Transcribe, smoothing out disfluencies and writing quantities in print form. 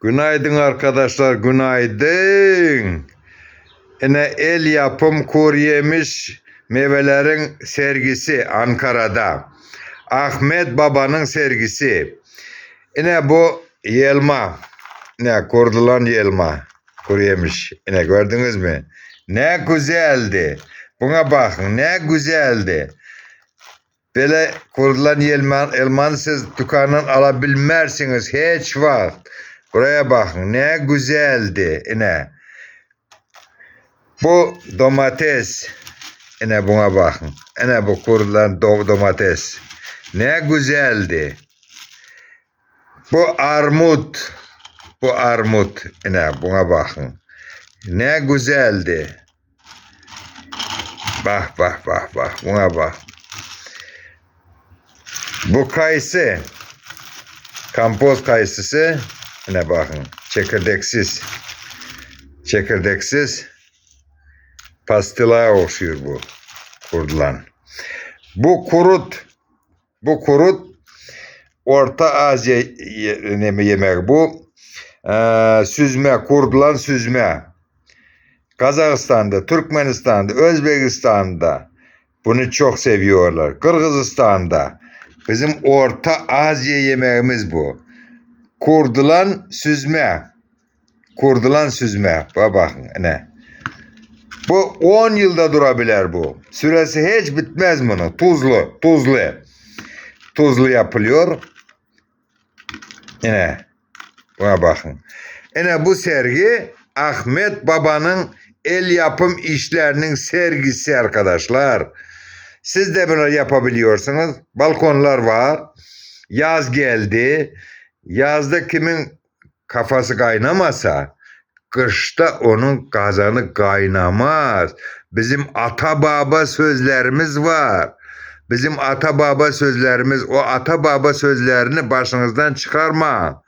Günaydın arkadaşlar, günaydın. Yine el yapım kuru yemiş meyvelerin sergisi Ankara'da. Ahmet Baba'nın sergisi. Yine bu yelma. Ne kurdulan yelma. Kuru yemiş. Yine gördünüz mü? Ne güzeldi. Buna bakın, ne güzeldi. Böyle kurulan elmanı siz dükkandan alabilmezsiniz hiç vakit. Buraya bakın, ne güzeldi yine. Bu domates. Yine buna bakın. Yine bu kurulan domates. Ne güzeldi. Bu armut. Bu armut. Yine buna bakın. Ne güzeldi. Bak. Buna bak. Bu kayısı. Kampoz kayısısı. Yine bakın. Çekirdeksiz. Çekirdeksiz. Pastılığa okşuyor bu. Kurulan. Bu kurut. Bu kurut. Orta Asya yemeği bu. Süzme. Kurulan süzme. Kazakistan'da, Türkmenistan'da, Özbekistan'da bunu çok seviyorlar. Kırgızistan'da. Bizim Orta Asya yemeğimiz bu. Kurdulan süzme. Kurdulan süzme. Bakın ne. Bu 10 yılda durabilir bu. Süresi hiç bitmez bunu. Tuzlu. Tuzlu yapılıyor. Yine. Buna bakın. Yine bu sergi Ahmet Baba'nın el yapım işlerinin sergisi arkadaşlar. Siz de bunu yapabiliyorsunuz. Balkonlar var. Yaz geldi. Yazda kimin kafası kaynamasa kışta onun kazanı kaynamaz. Bizim ata baba sözlerimiz var. Bizim ata baba sözlerimiz, o ata baba sözlerini başınızdan çıkarma.